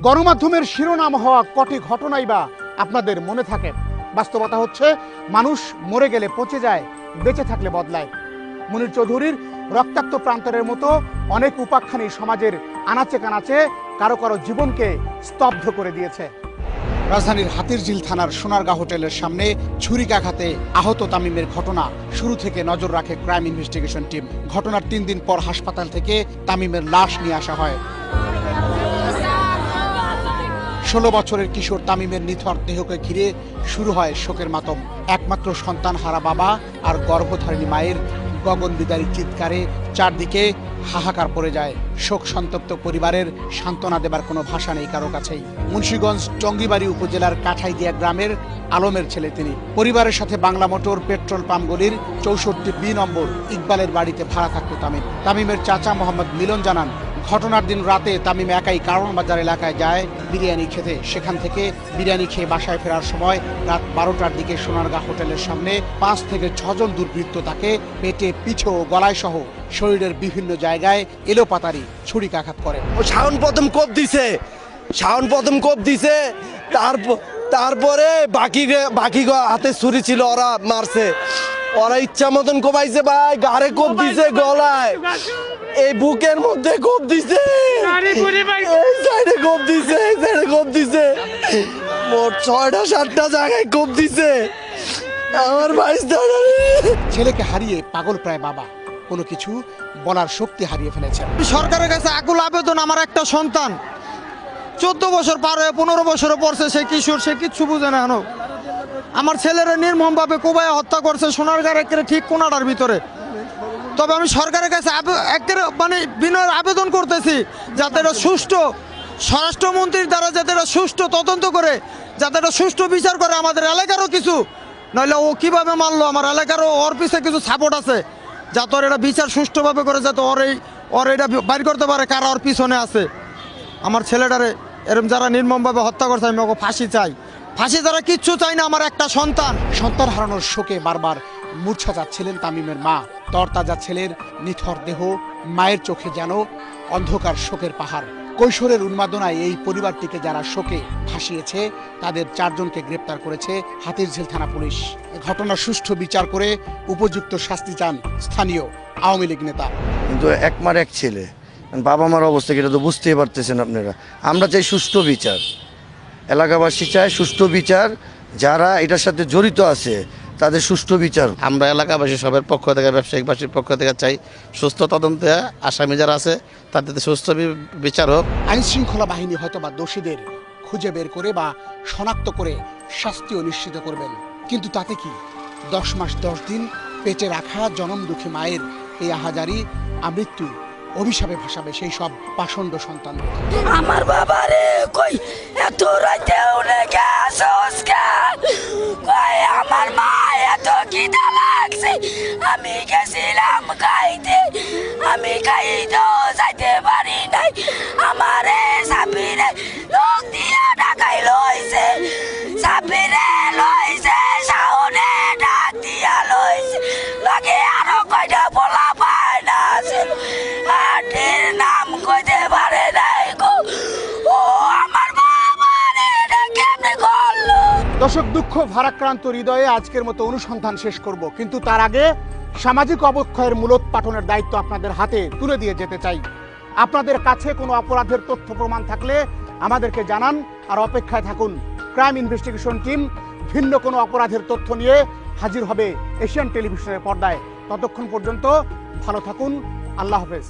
গণমাধ্যমের শিরোনাম হওয়া কটি ঘটনাই বা আপনাদের মনে থাকে? বাস্তবতা হচ্ছে মানুষ মরে গেলে পচে যায়, বেঁচে থাকলে বদলায়। মুনীর চৌধুরীর রক্তাক্ত প্রান্তরের মতো অনেক উপাখ্যানই সমাজের আনাচে কানাচে কারো কারো জীবনকে স্তব্ধ করে দিয়েছে। রাজধানীর হাতিরঝিল থানার সোনারগাঁ হোটেলের সামনে ছুরিকাঘাতে আহত তামিমের ঘটনা শুরু থেকে নজর রাখে ক্রাইম ইনভেস্টিগেশন টিম। ঘটনার 3 দিন পর হাসপাতাল থেকে তামিমের লাশ নিয়ে আসা হয়। 16 বছরের কিশোর তামিমের নিথর দেহকে ঘিরে শুরু হয় শোকের মাতম। একমাত্র সন্তান হারা বাবা আর গর্ভধারিণী মায়ের গগনবিদারী চিৎকারে চারদিকে হাহাকার পড়ে যায়। শোক সন্তপ্ত পরিবারের সান্ত্বনা দেবার কোনো ভাষা নেই কারো কাছেই। মুন্সিগঞ্জ টঙ্গিবাড়ি উপজেলার কাঠাইদিয়া গ্রামের আলমের ছেলে তিনি। পরিবারের সাথে বাংলা মোটর পেট্রোল পাম্পগুলির 64B নম্বর ইকবালের বাড়িতে ভাড়া থাকত তামিম। তামিমের চাচা মোহাম্মদ মিলন জানান, ঘটনার দিন রাতে তামিম একাই কারণ বাজার এলাকায় যায় বিরিয়ানি খেতে। সেখান থেকে বিরিয়ানি খেয়ে বাসায় ফেরার সময় রাত 12টার দিকে সোনারগাঁ হোটেলের সামনে 5 থেকে 6 জন দুর্বৃত্ত তাকে পেটে, পিঠে ও গলায় সহ শরীরের বিভিন্ন জায়গায় এলোপাতারি ছুরিকাঘাত করে। ও শাওন প্রথম কোপ দিছে, তারপরে বাকি হাতে ছুরি ছিল, ওরা মারছে, ওরা ইচ্ছা মতন কোপাইছে ভাই। গাড়ে কোপ দিছে, গলায়, এই বুকের মধ্যে কোপ দিছে, এই সাইডে কোপ দিছে, মোট 6টা 7টা জায়গায় কোপ দিছে। আমার ভাই ছেলেকে হারিয়ে পাগল প্রায় বাবা, কোনো কিছু বলার শক্তি হারিয়ে ফেলেছেন। সরকারের কাছে আকুল আবেদন, আমার একটা সন্তান 14 বছর পার হয়ে 15 বছরে পড়ছে, সে কিশোর, সে কিচ্ছু বুঝে না। আমার ছেলেরা নির্মমভাবে কোবায় হত্যা করছে সোনারগাঁর একেবারে ঠিক কোনাটার ভিতরে। তবে আমি সরকারের কাছে বিনয়ের আবেদন করতেছি, যাতে এটা সুষ্ঠু, স্বরাষ্ট্রমন্ত্রীর দ্বারা যাতে এটা সুষ্ঠু তদন্ত করে, যাতে এটা সুষ্ঠু বিচার করে। আমাদের এলাকারও কিছু, নইলে ও কিভাবে মারলো, আমার এলাকারও ওর পিছিয়ে কিছু সাপোর্ট আছে, যাতে ওর এটা বিচার সুষ্ঠুভাবে করে, যাতে ওর এটা বাইর করতে পারে কারা ওর পিছনে আছে। আমার ছেলেটারে এরকম যারা নির্মমভাবে হত্যা করছে, আমি ওকে ফাঁসি চাই। ফাঁসি দ্বারা কিচ্ছু চাই না। আমার একটা সন্তান হারানোর শোকে বারবার মূর্ছা যাচ্ছিলেন তামিমের মা। তরতাজা ছেলের নিথর দেহ, মায়ের চোখে যেন অন্ধকার শোকের পাহাড়। কৈশোরের উন্মাদনায় এই পরিবারটিকে যারা শোকে ভাসিয়েছে, তাদের 4 জনকে গ্রেপ্তার করেছে হাতিরঝিল থানা পুলিশ। ঘটনার সুষ্ঠু বিচার করে উপযুক্ত শাস্তি চান স্থানীয় আওয়ামী লীগ নেতা। কিন্তু একমার এক ছেলে, বাবা মার অবস্থা এটা তো বুঝতেই পারতেছেন আপনারা। আমরা চাই সুষ্ঠু বিচার, এলাকাবাসী চায় সুষ্ঠু বিচার, যারা এটার সাথে জড়িত আছে তাদের সুষ্ঠু বিচার। আমরা এলাকাবাসী সবার পক্ষ থেকে, ব্যবসায়িকবাসীর পক্ষ থেকে চাই সুস্থ তদন্তে আসামি যারা আছে তাদের সুস্থ বিচার হোক। আইন শৃঙ্খলা বাহিনী হয়তোবা দোষীদের খুঁজে বের করে বা শনাক্ত করে শাস্তিও নিশ্চিত করবেন, কিন্তু তাতে কি 10 মাস 10 দিন পেটে রাখা জনম দুঃখী মায়ের এই আহাজারি আমৃত্যু অভিশাপে ভাসাবে সেই সব পাষণ্ড সন্তান। আমার বাবারে কই এত রাতে উঠে গেছস কই আমার মা এত খিদা লাগছে, আমি গেছিলাম খাইতে, আমি খাইতেও যাইতে পারি নাই। আমারে সাবিরে লোক দিয়া ঢাকাই লইছে, সাবিরে লইছে, শাওনে ডাক দিয়া লইছে, লগে আরো কয়টা বলা পায় না আছে, আটের নাম কইতে পারে নাই গো। ও আমার বাবারে এটা কেমনে করলো। দর্শক, দুঃখ ভারাক্রান্ত হৃদয়ে আজকের মতো অনুসন্ধান শেষ করব, কিন্তু তার আগে সামাজিক অবক্ষয়ের মূলোৎপাটনের দায়িত্ব আপনাদের হাতে তুলে দিয়ে যেতে চাই। আপনাদের কাছে কোনো অপরাধের তথ্য প্রমাণ থাকলে আমাদেরকে জানান, আর অপেক্ষায় থাকুন। ক্রাইম ইনভেস্টিগেশন টিম ভিন্ন কোনো অপরাধের তথ্য নিয়ে হাজির হবে এশিয়ান টেলিভিশনের পর্দায়। ততক্ষণ পর্যন্ত ভালো থাকুন। আল্লাহ হাফেজ।